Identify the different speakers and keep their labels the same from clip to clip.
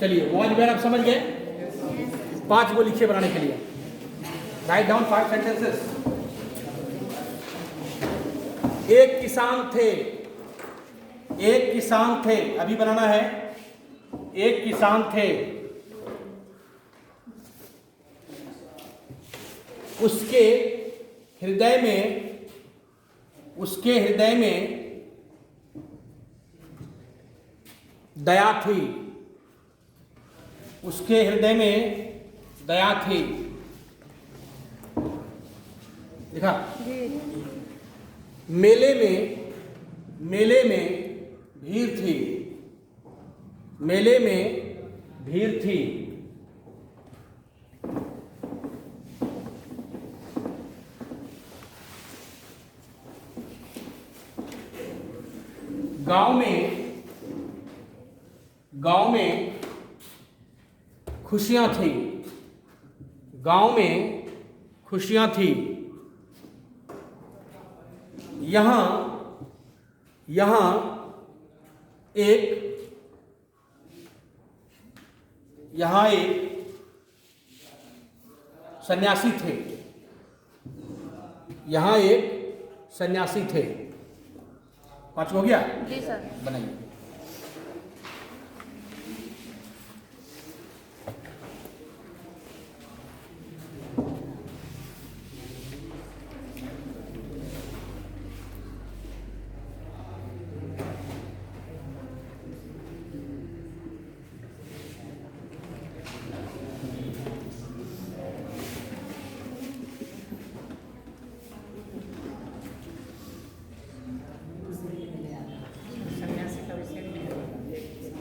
Speaker 1: चलिए was where आप समझ गए। 5 वो लिखिए बनाने के लिए। Write down 5 sentences. एक किसान थे, एक किसान थे, अभी बनाना है। एक किसान थे, उसके हृदय में दया थी, उसके हृदय में दया थी। देखा? मेले में भीड़ थी, मेले में भीड़ थी। गांव में खुशियां थी, गांव में खुशियां थी। यहाँ एक सन्यासी थे, यहाँ एक सन्यासी थे। 5 हो गया?
Speaker 2: जी सर।
Speaker 1: बनाइए।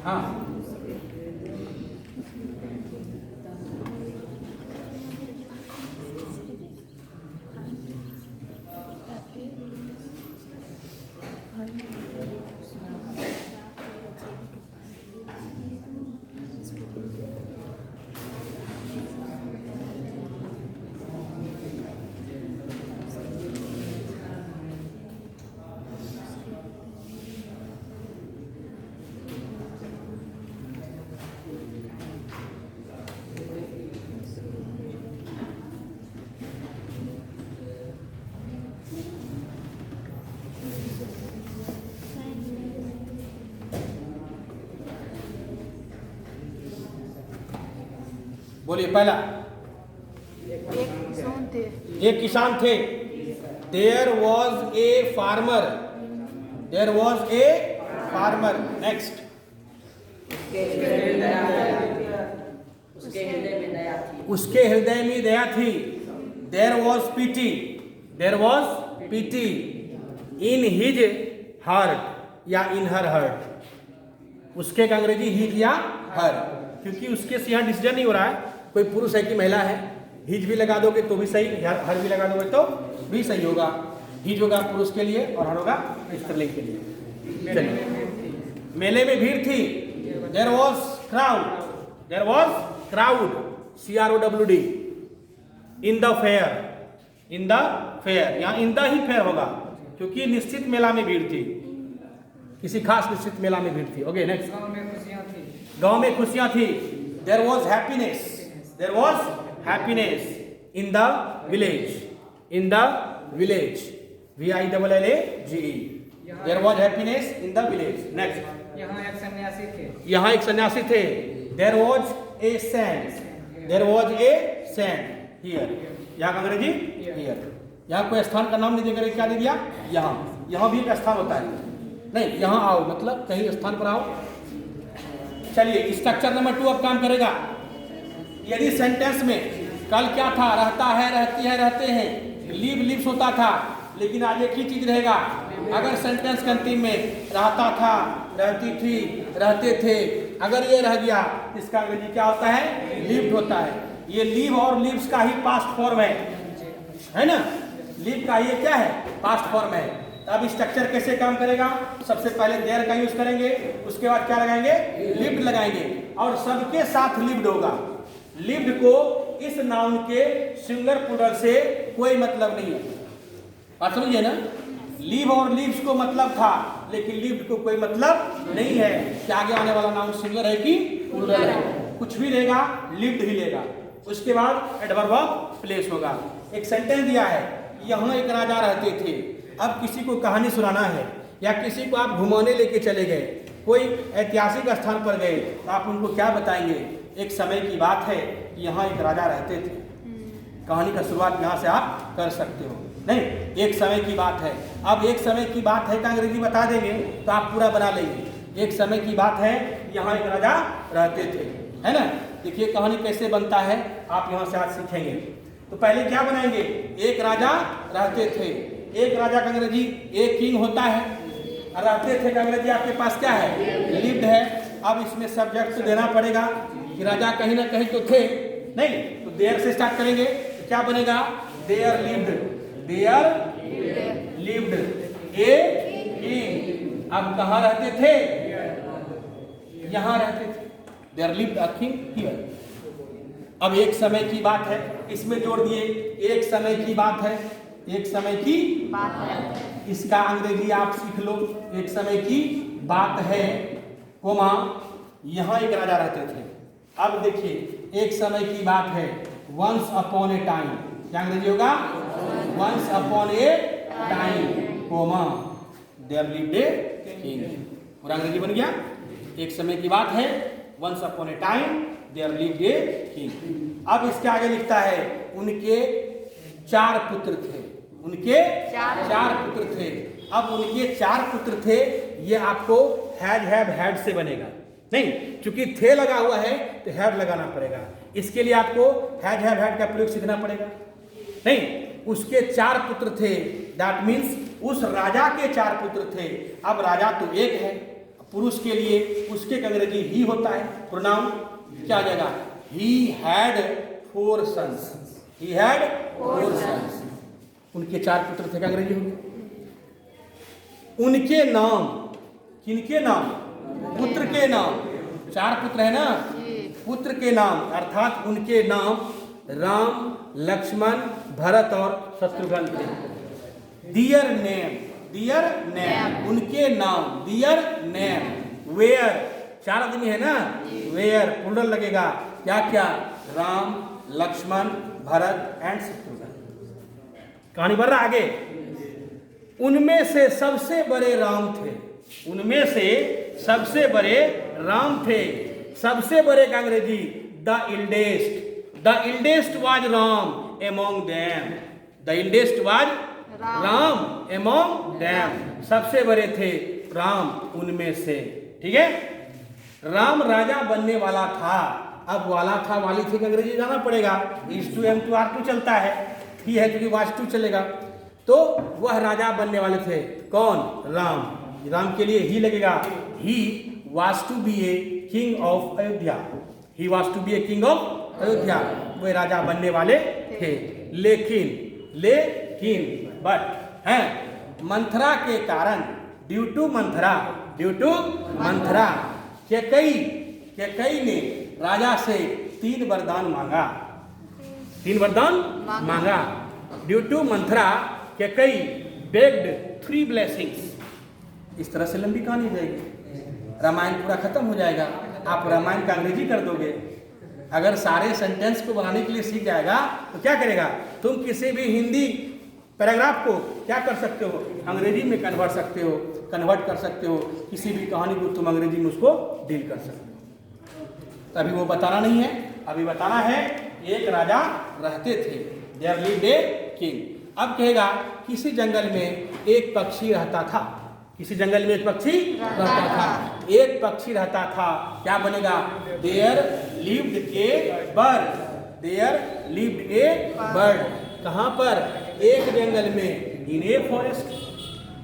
Speaker 1: हाँ, बोलिए। पहला, एक किसान थे। There was a farmer, there was a farmer. Next, उसके हृदय में दया थी। There was pity, there was pity in his heart या इन हर हार्ट। उसके का अंग्रेजी हिज या हर, क्योंकि उसके से यहाँ डिसीजन नहीं हो रहा है कोई पुरुष है कि महिला है। हिज भी लगा दोगे तो भी सही, हर भी लगा दोगे तो भी सही होगा। हिज होगा पुरुष के लिए और हर होगा स्त्रीलिंग के लिए। चलिए, मेले में भीड़ थी। There was crowd, there was crowd, CROWD in the fair, in the fair. यहाँ इन द ही फेयर होगा क्योंकि निश्चित मेला में भीड़ थी, किसी खास निश्चित मेला में भीड़ थी। ओके नेक्स्ट, गांव में खुशियां थी। There was happiness, there was happiness in the village, in the village, VILLAGE। There was happiness in the village. Next,
Speaker 3: यहाँ एक सन्यासी थे,
Speaker 1: यहाँ एक सन्यासी थे। There was a saint, there was a saint here. यहाँ का अंग्रेजी हियर। यहाँ कोई स्थान का नाम नहीं देकर क्या दे दिया? यहाँ। यहाँ भी एक स्थान होता है। नहीं, यहाँ आओ मतलब कहीं स्थान पर आओ। चलिए, स्ट्रक्चर नंबर 2 अब काम करेगा। यदि सेंटेंस में कल क्या था? रहता है, रहती है, रहते हैं, लिव लिव्स होता था, लेकिन आज एक ही चीज रहेगा। अगर सेंटेंस के अंतिम में रहता था, रहती थी, रहते थे, अगर ये रह गया, इसका अंग्रेजी क्या होता है? लिव्ड होता है। ये लिव और लिव्स का ही पास्ट फॉर्म है ना? लिव का ये क्या है? पास्ट फॉर्म है। अब स्ट्रक्चर कैसे काम करेगा? सबसे पहले देयर का यूज करेंगे, उसके बाद क्या लगाएंगे? लिव्ड लगाएंगे, और सबके साथ लिव्ड होगा। लिव्ड को इस नाउन के सिंगुलर प्लूरल से कोई मतलब नहीं है। बात समझिए ना? लिव और लिव्स को मतलब था लेकिन लिव्ड को कोई मतलब नहीं है कि आगे आने वाला नाउन सिंगुलर है कि प्लूरल है, कुछ भी लेगा लिव्ड ही लेगा। उसके बाद एडवर्ब ऑफ प्लेस होगा। एक सेंटेंस दिया है, यहाँ एक राजा रहते थे। अब किसी को कहानी सुनाना है या किसी को आप घुमाने लेके चले गए, कोई ऐतिहासिक स्थान पर गए, तो आप उनको क्या बताएंगे? एक समय की बात है, यहाँ एक राजा रहते थे। कहानी का शुरुआत यहाँ से आप कर सकते हो। नहीं, एक समय की बात है। अब एक समय की बात है का अंग्रेजी बता देंगे तो आप पूरा बना लेंगे। एक समय की बात है, यहाँ एक राजा रहते थे, है ना। देखिए कहानी कैसे बनता है, आप यहाँ से आज सीखेंगे। तो पहले क्या बनाएंगे? एक राजा रहते थे। एक राजा का अंग्रेजी एक किंग होता है। रहते थे का अंग्रेजी आपके पास क्या है? लिव्ड है। अब इसमें सब्जेक्ट देना पड़ेगा कि राजा कहीं ना कहीं तो थे, नहीं तो देयर से स्टार्ट करेंगे तो क्या बनेगा? There lived, there lived a king. अब कहाँ रहते थे? यहाँ रहते थे। There lived a king here. अब एक समय की बात है, इसमें जोड़ दिए एक समय की बात है। एक समय की बात है, इसका अंग्रेजी आप सीख लो। एक समय की बात है, कोमा यहाँ एक राजा रहते थे। अब देखिए एक समय की बात है, वंस अपॉन ए टाइम। क्या अंग्रेजी होगा? Once upon a time, comma there lived a king. पूरा अंग्रेजी बन गया। एक समय की बात है, once upon a time there lived a king. अब इसके आगे लिखता है, उनके 4 पुत्र थे। उनके 4 पुत्र थे। अब उनके 4 पुत्र थे, ये आपको हैज हैव हैड से बनेगा। नहीं, चूंकि थे लगा हुआ है तो हैव लगाना पड़ेगा। इसके लिए आपको हैज हैव हैड का प्रयोग सीखना पड़ेगा। नहीं, उसके 4 पुत्र थे, दैट मीन्स उस राजा के 4 पुत्र थे। अब राजा तो एक है, पुरुष के लिए उसके अंग्रेजी ही होता है। प्रोनाउन क्या आ जाएगा? He had 4 sons. He had 4 sons. उनके 4 पुत्र थे का अंग्रेजी हो गया। उनके नाम, किनके नाम? पुत्र के नाम। 4 पुत्र है ना, पुत्र के नाम अर्थात उनके नाम राम, लक्ष्मण, भरत और शत्रुघ्न थे। दियर नेम, दियर नेम, उनके नाम, दियर नेम। वेयर, 4 आदमी है ना, वेयर प्लूरल लगेगा। क्या क्या? राम, लक्ष्मण, भरत एंड शत्रुघ्न। कहानी बढ़ रहा आगे। उनमें से सबसे बड़े राम थे। उनमें से सबसे बड़े राम थे। सबसे बड़े का अंग्रेजी the eldest. The eldest was Ram among them. The eldest was Ram among them. सबसे बड़े थे राम उनमें से। ठीक है। राम राजा बनने वाला था। अब वाला था, वाली थी का अंग्रेजी जाना पड़ेगा। Is to am to are to चलता है, ही है क्योंकि वाज टू चलेगा। तो वह राजा बनने वाले थे। कौन? राम। राम के लिए ही लगेगा। He was to be a king of Ayodhya. He was to be a king of Ayodhya. वे राजा बनने वाले थे। लेकिन बट है मंथरा के कारण, due to Manthara, due to Manthara, Kaikeyi ने राजा से 3 वरदान मांगा। 3 वरदान मांगा। Due to Manthara Kaikeyi begged 3 blessings. इस तरह से लंबी कहानी हो जाएगी, रामायण पूरा खत्म हो जाएगा। आप रामायण का अंग्रेजी कर दोगे। अगर सारे सेंटेंस को बनाने के लिए सीख जाएगा तो क्या करेगा? तुम किसी भी हिंदी पैराग्राफ को क्या कर सकते हो? अंग्रेजी में कन्वर्ट कर सकते हो। किसी भी कहानी को तुम अंग्रेजी में उसको डील कर सकते हो। तो अभी वो बताना नहीं है, अभी बताना है एक राजा रहते थे। There lived a king. अब कहेगा किसी जंगल में एक पक्षी रहता था। किसी जंगल में एक पक्षी रहता था। एक पक्षी रहता था, क्या बनेगा? There lived a bird. There lived a bird. कहाँ पर? एक जंगल में, इन ए फॉरेस्ट।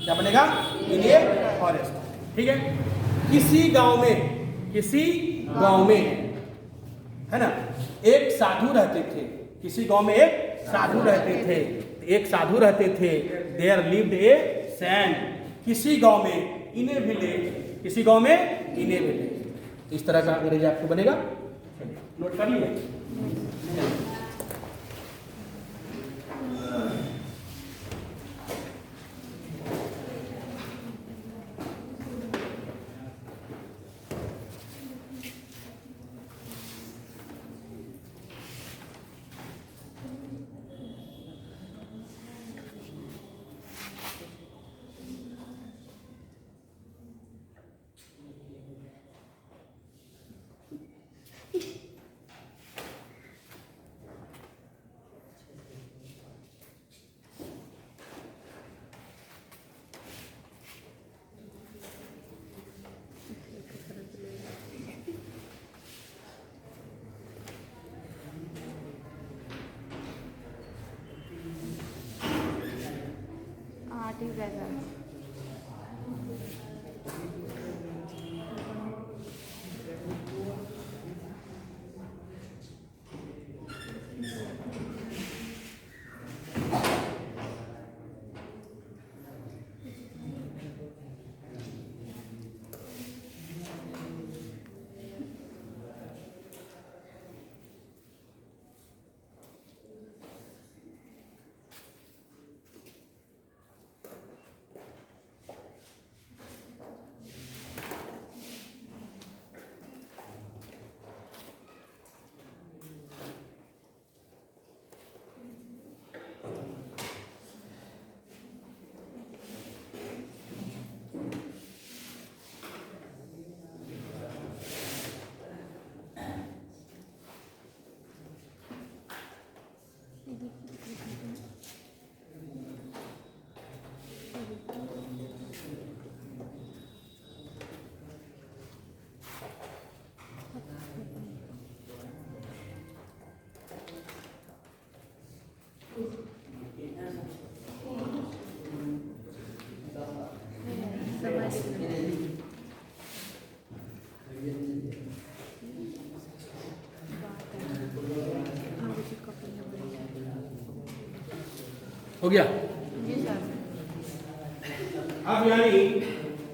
Speaker 1: क्या बनेगा? इन ए फॉरेस्ट। ठीक है। किसी गांव में है ना, एक साधु रहते थे। किसी गांव में एक साधु रहते थे। एक साधु रहते थे। There lived a saint. किसी गांव में, इन ए विलेज। किसी गांव में, इन ए विलेज। इस तरह का अंग्रेजी आपको बनेगा। नोट कर लिया।
Speaker 2: पार्टी वेदर
Speaker 1: हो गया।
Speaker 2: जी सर।
Speaker 1: अब यानी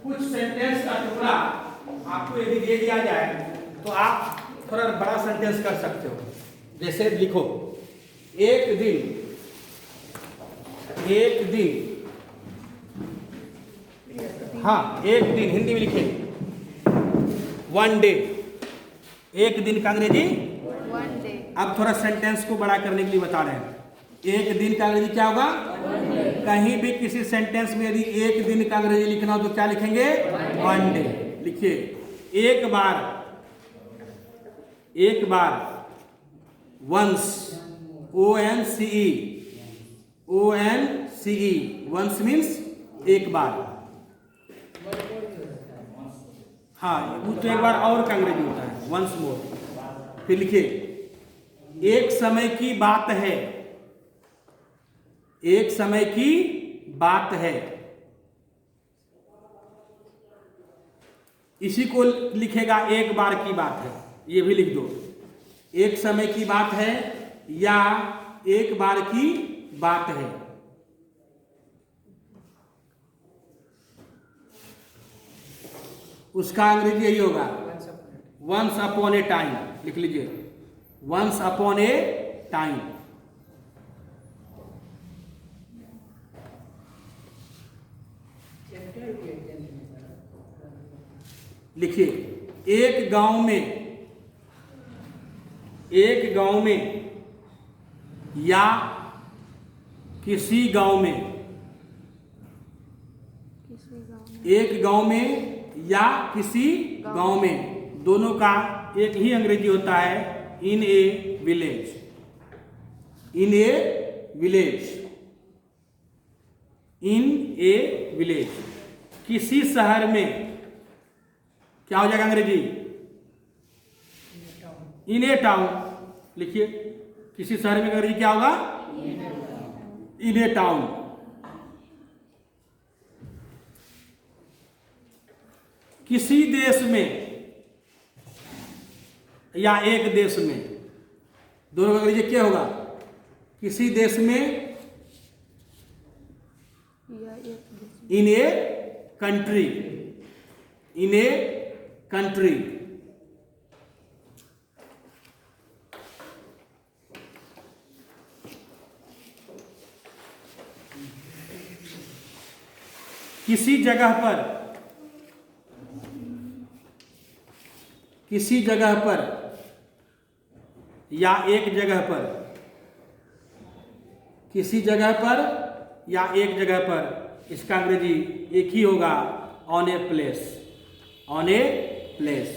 Speaker 1: कुछ सेंटेंस का टुकड़ा आपको यदि दे दिया जाए तो आप थोड़ा बड़ा सेंटेंस कर सकते हो। जैसे लिखो एक दिन, हाँ एक दिन हिंदी में लिखे वन डे। एक दिन का अंग्रेजी
Speaker 2: वन डे।
Speaker 1: अब थोड़ा सेंटेंस को बड़ा करने के लिए बता रहे हैं। एक दिन का अंग्रेजी क्या होगा? कहीं भी किसी सेंटेंस में यदि एक दिन का अंग्रेजी लिखना हो तो क्या लिखेंगे? One day. लिखिए एक बार वंस, ONCE, वंस मीन्स एक बार। हाँ वो तो एक बार और का अंग्रेजी होता है वंस मोर। फिर लिखिए एक समय की बात है, एक समय की बात है। इसी को लिखेगा एक बार की बात है, ये भी लिख दो। एक समय की बात है या एक बार की बात है। उसका अंग्रेजी यही होगा वंस अपॉन ए टाइम। लिख लीजिए वंस अपॉन ए टाइम। लिखिए एक गांव में या किसी गांव में, एक गांव में या किसी गांव में, दोनों का एक ही अंग्रेजी होता है in a village. In a village, in a village. किसी शहर में क्या हो जाएगा अंग्रेजी? In a town. लिखिए किसी शहर में अंग्रेजी क्या होगा? In a town. किसी देश में या एक देश में, दोनों का अंग्रेजी क्या होगा? किसी देश में, इन a country, in a country. किसी जगह पर, किसी जगह पर या एक जगह पर, किसी जगह पर या एक जगह पर, इसका अंग्रेजी एक ही होगा on a place, on a place.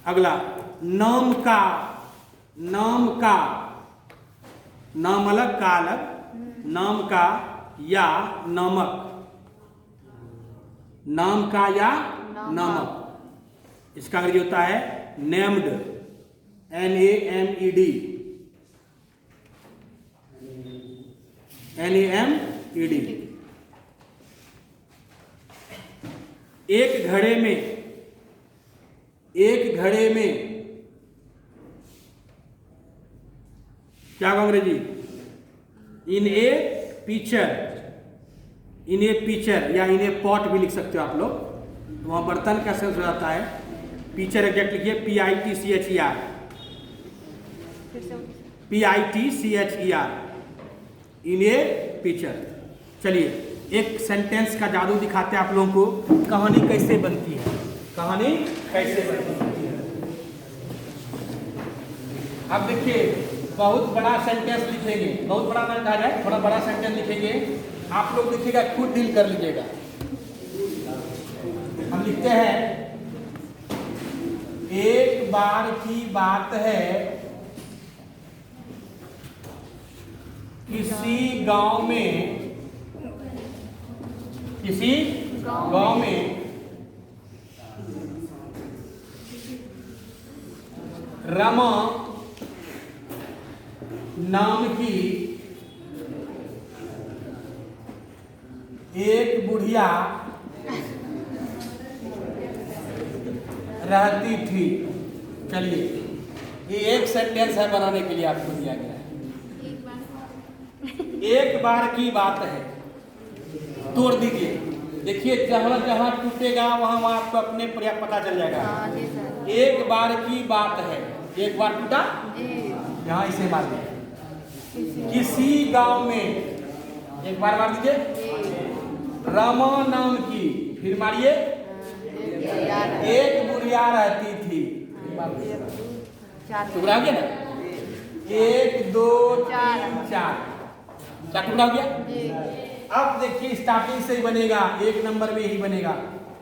Speaker 1: अगला नाम का, नाम का, नाम अलग का अलग, नाम का या नमक, नाम का या नमक। इसका अंग्रेजी होता है नेम्ड, NAMED, NAMED। एक घड़े में क्या कहोगे जी? इन ए पिचर या इन ए पॉट भी लिख सकते हो आप लोग। तो वहां बर्तन का सेंस हो जाता है। पिचर एग्जैक्ट लिखिए PITCHER, PITCHER, इन ए पिचर। चलिए एक सेंटेंस का जादू दिखाते हैं आप लोगों को, कहानी कैसे बनती है, कहानी कैसे बनती है। अब देखिए बहुत बड़ा सेंटेंस लिखेंगे, बहुत बड़ा ना कहा जाए, थोड़ा बड़ा सेंटेंस लिखेंगे, आप लोग लिखिएगा, खुद डील कर लीजिएगा। हम लिखते हैं, एक बार की बात है, किसी गांव में रमा नाम की एक बुढ़िया रहती थी। चलिए ये एक सेंटेंस है बनाने के लिए आपको दिया गया है। एक बार की बात है, तोड़ दीजिए, देखिए जहां जहां टूटेगा वहां वहां आपको अपने पर्याप्त पता चल जाएगा। एक बार की बात है, एक बार टूटा, यहाँ इसे मार दिया। किसी गांव में, एक बार मार दीजिए, रमा नाम की, फिर मारिए, एक बुढ़िया रहती थी। टुकड़ा हो गया ना, 1 2 3 4, क्या टुकड़ा हो गया। अब देखिए स्टार्टिंग से ही बनेगा, 1 नंबर में ही बनेगा,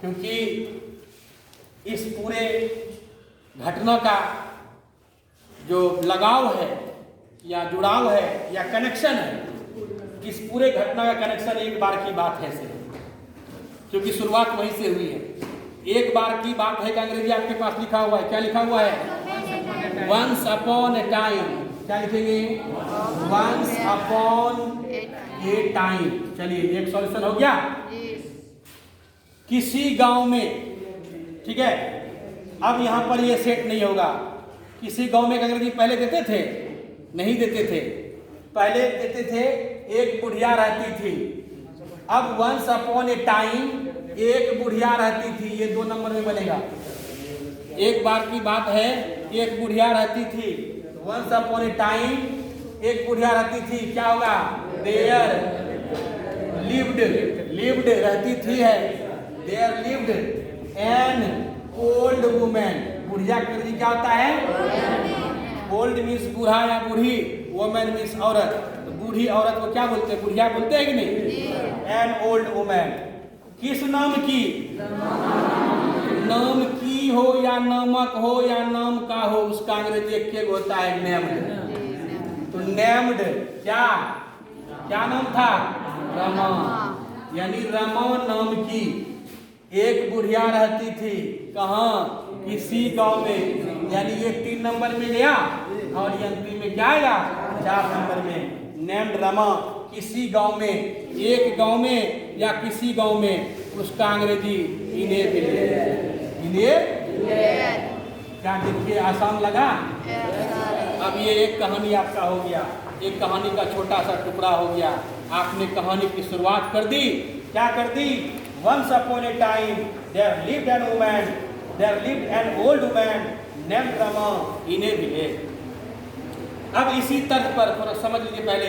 Speaker 1: क्योंकि इस पूरे घटना का जो लगाव है या जुड़ाव है या कनेक्शन है, इस पूरे घटना का कनेक्शन एक बार की बात है से, क्योंकि शुरुआत वहीं से हुई है। एक बार की बात है का अंग्रेजी आपके पास लिखा हुआ है, क्या लिखा हुआ है? Once upon a time. क्या लिखेंगे? Once upon a time. चलिए एक सॉल्यूशन हो गया। किसी गांव में, ठीक है, अब यहां पर ये सेट नहीं होगा। किसी गांव में अंग्रेजी पहले देते थे? नहीं देते थे। पहले देते थे एक बुढ़िया रहती थी। अब वंस अपॉन ए टाइम एक बुढ़िया रहती थी, ये 2 नंबर में बनेगा। एक बार की बात है, एक बुढ़िया रहती थी। वंस अपॉन ए टाइम एक बुढ़िया रहती थी, क्या होगा? देयर लिव्ड रहती थी है, there lived an old women. बुढ़िया का अंग्रेजी क्या होता है? ओल्ड मीन्स बूढ़ा या बूढ़ी, वुमेन मीन्स औरत। तो बूढ़ी औरत को क्या बोलते हैं? बुढ़िया बोलते हैं कि नहीं? N old women. किस नाम की? नाम की हो या नामक हो या नाम का हो, उसका अंग्रेजी एक होता है नेम्ड। तो नेम्ड क्या नाम था? रमा। यानी रमा नाम की एक बुढ़िया रहती थी। कहाँ? किसी गांव में। यानी ये 3 नंबर में गया और ये अंतिम में क्या आएगा? 4 नंबर में। नेम्ड रमा, किसी गांव में, एक गांव में या किसी गांव में, उसका अंग्रेजी क्या? देखिए आसान लगा। अब ये एक कहानी आपका हो गया, एक कहानी का छोटा सा टुकड़ा हो गया। आपने कहानी की शुरुआत कर दी, क्या कर दी? Once upon a time there lived an woman, there lived an old woman named Rama in a village। अब इसी तर्ज पर थोड़ा समझ लीजिए, पहले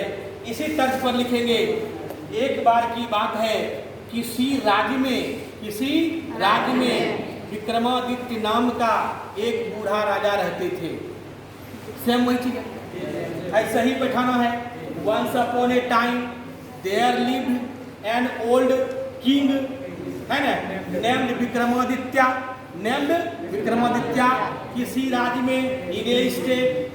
Speaker 1: इसी तर्ज पर लिखेंगे। एक बार की बात है, किसी राज्य में विक्रमादित्य नाम का एक बूढ़ा राजा रहते थे। सेम वही चीज है, ऐसा ही बैठाना है। Once upon a time there lived an old king, है ना, named विक्रमादित्य, किसी राज्य में, in a state।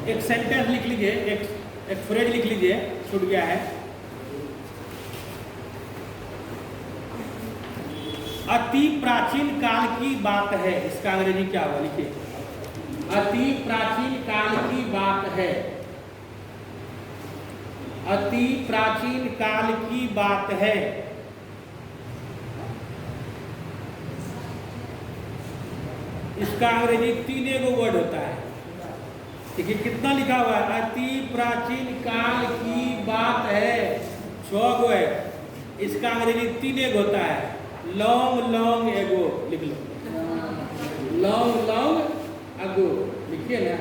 Speaker 1: एक सेंटेंस लिख लीजिए, एक फ्रेज लिख लीजिए, छूट गया है। अति प्राचीन काल की बात है, इसका अंग्रेजी क्या होगा, लिखिए। अति प्राचीन काल की बात है, अति प्राचीन काल की बात है। इसका अंग्रेजी 3 वर्ड होता है। देखिए कितना लिखा हुआ है, अति प्राचीन काल की बात है, 6 गो है। इसका अंग्रेजी 3 होता है, लॉन्ग लॉन्ग एगो, लिख लो, लॉन्ग लॉन्ग अगो, लिखिए ना,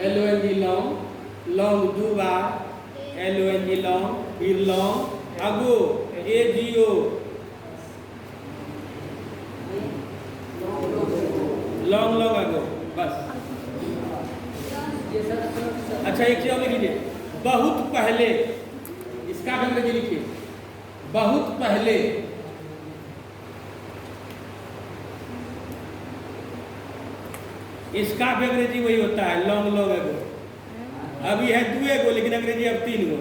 Speaker 1: LONG लॉन्ग, लॉन्ग 2 बार, LONG लॉन्ग, फिर लॉन्ग, अगो AGO, लॉन्ग लॉन्ग अगो, बस। अच्छा एक चीज और लिख लीजिए, बहुत पहले, इसका भी अंग्रेजी लिखिए, बहुत पहले। इसका भी अंग्रेजी वही होता है, लॉन्ग लॉन्ग एगो। अभी है 2 एगो, लेकिन अंग्रेजी अब 3 गो।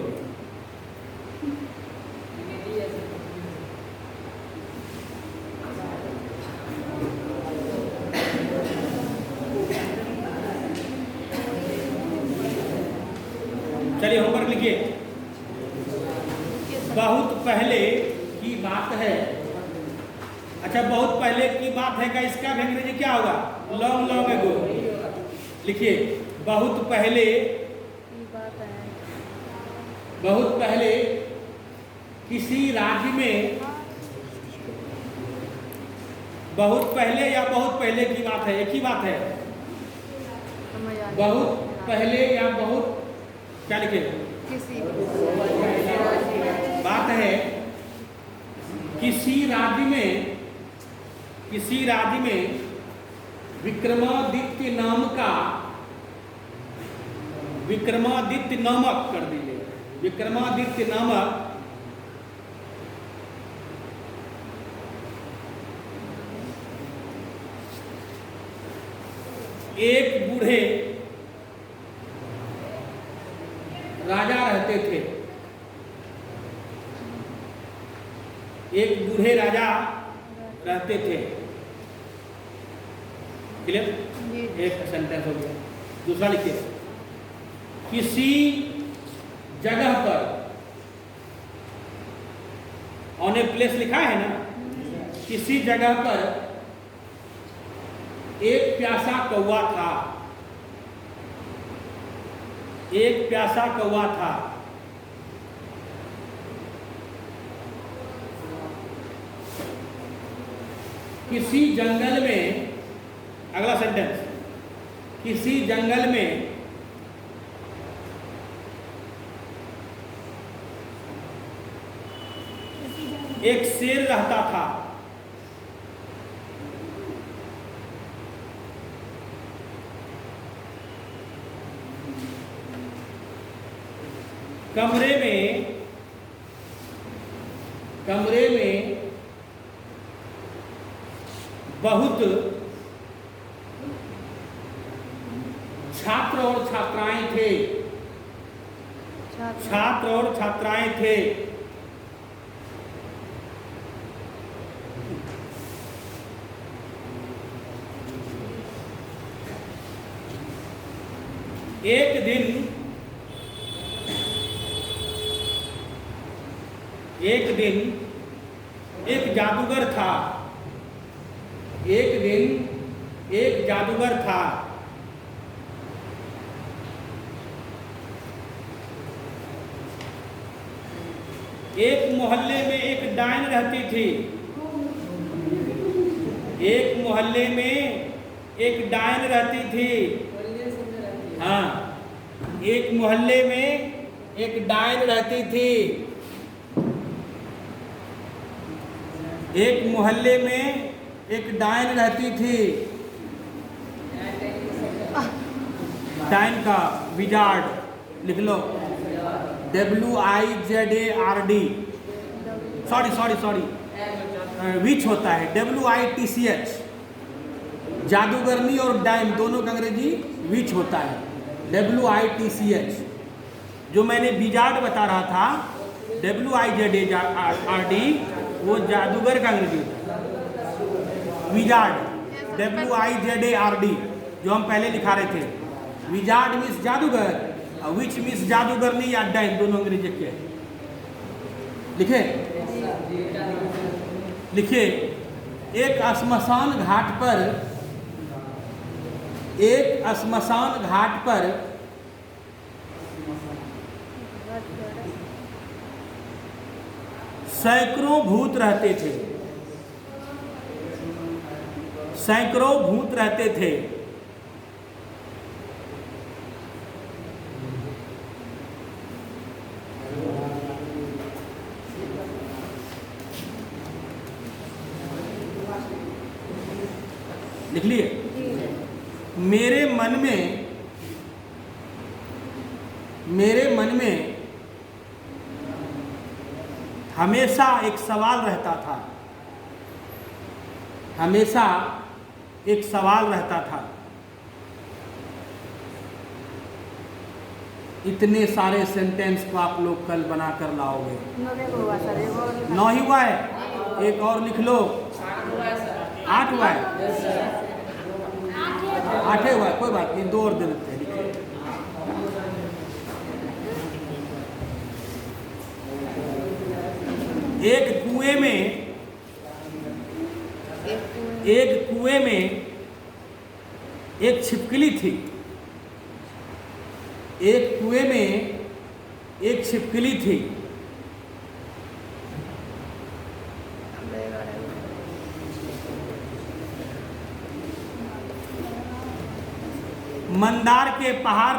Speaker 1: चलिए होमवर्क लिखिए, बहुत पहले की बात है। अच्छा बहुत पहले की बात है का इसका भी अंग्रेजी क्या होगा, लॉन्ग लॉन्ग एगो, लिखिए। बहुत पहले, बहुत पहले किसी राज्य में, बहुत पहले या बहुत पहले की बात है, एक ही बात है। बहुत पहले या बहुत, क्या लिखे, बात है किसी राज्य में, किसी राज्य में विक्रमादित्य नाम का, विक्रमादित्य नामक कर दीजिए, विक्रमादित्य नामक एक बूढ़े राजा रहते थे। एक बूढ़े राजा रहते थे। क्लियर? एक सेंटेंस हो गया। दूसरा लिखिए, किसी जगह पर, ऑन ए प्लेस लिखा है ना, किसी जगह पर एक प्यासा कौवा था, एक प्यासा कौवा था। किसी जंगल में, अगला सेंटेंस, किसी जंगल में एक शेर रहता था। कमरे में बहुत छात्र और छात्राएं थे, छात्र और छात्राएं थे। एक दिन एक जादूगर था। एक दिन एक जादूगर था। एक मोहल्ले में एक डायन रहती थी। एक मोहल्ले में एक डायन रहती थी। हाँ, एक मोहल्ले में एक डायन रहती थी। एक मोहल्ले में एक डायन रहती थी। डायन का विजार्ड लिख लो, WIZARD। सॉरी, विच होता है WITCH। जादूगरनी और डायन दोनों का अंग्रेजी विच होता है, WITCH। जो मैंने विजार्ड बता रहा था WIZARD, वो जादूगर का अंग्रेजी होता है। विजार्ड WIZARD जो हम पहले लिखा रहे थे। विजार्ड मीन्स जादूगर और विच मीन्स जादूगरनी या डायन, दोनों अंग्रेजी के। लिखे लिखिए, एक श्मशान घाट पर सैकड़ों भूत रहते थे। लिख लिए? मेरे मन में हमेशा एक सवाल रहता था। इतने सारे सेंटेंस को आप लोग कल बना कर लाओगे। 9 ही हुआ है, एक और लिख लो। 8 हुआ है, 8 हुआ है, कोई बात नहीं, 2 और दे देते हैं। एक कुएं में एक छिपकली थी। एक कुएं में एक छिपकली थी। मंदार के पहाड़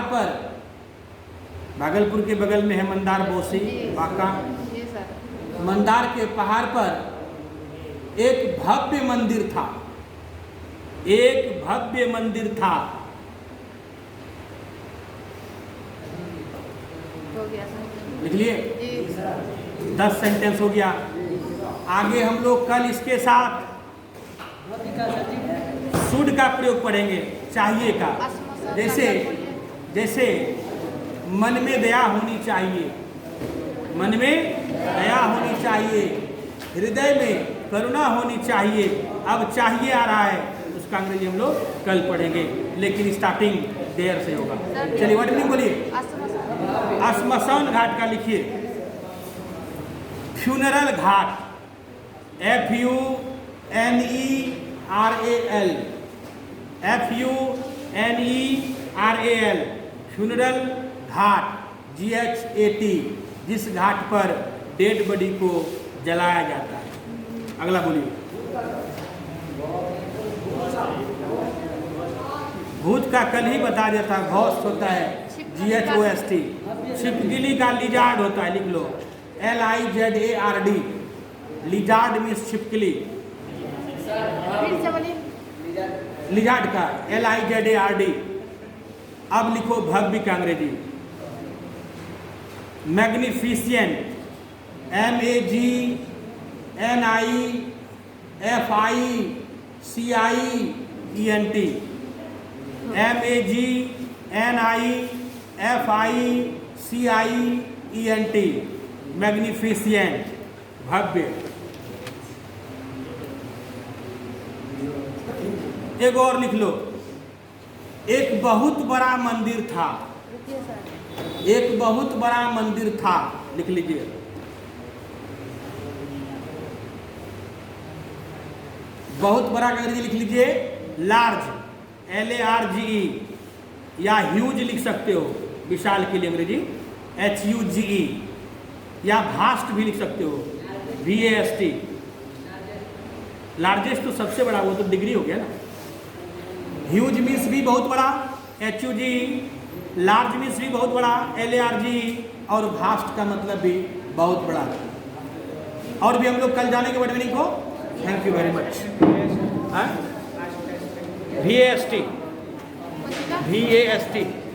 Speaker 1: पर भागलपुर के बगल में है मंदार बोसी बांका। मंदार के पहाड़ पर एक भव्य मंदिर था। लिख लिए? 10 सेंटेंस हो गया। आगे हम लोग कल इसके साथ शुड का प्रयोग पढ़ेंगे, चाहिए का। जैसे मन में दया होनी चाहिए, हृदय में करुणा होनी चाहिए। अब चाहिए आ रहा है, उसका अंग्रेजी हम लोग कल पढ़ेंगे, लेकिन स्टार्टिंग देर से होगा। चलिए वर्ड मीनिंग बोलिए। श्मशान घाट का लिखिए, फ्यूनरल घाट, FUNERAL, फ्यूनरल घाट, GHAT, जिस घाट पर डेड बॉडी को जलाया जाता है। अगला बोलिए। भूत का कल ही बता दिया था, घोस्ट होता है GHOST। छिपकली का लिजार्ड होता है, लिख लो LIZARD। लिजार्ड मीन्स छिपकली। लिजार्ड का LIZARD। अब लिखो भव्य का अंग्रेजी, मैग्निफिशिएंट, MAGNIFICIENT, मैग्निफिशिएंट, भव्य। एक और लिख लो, एक बहुत बड़ा मंदिर था। लिख लीजिए। बहुत बड़ा का अंग्रेजी लिख लीजिए लार्ज, LARGE, या ह्यूज लिख सकते हो, विशाल के लिए अंग्रेजी HUGE, या भास्ट भी लिख सकते हो VAST। लार्जेस्ट तो सबसे बड़ा, वो तो डिग्री हो गया ना। ह्यूज मीन्स भी बहुत बड़ा HUGE, लार्ज मीन्स भी बहुत बड़ा LARGE, और भास्ट का मतलब भी बहुत बड़ा। और भी हम लोग कल जानेंगे वर्ड मीनिंग को। Thank you very much. VAST, VAST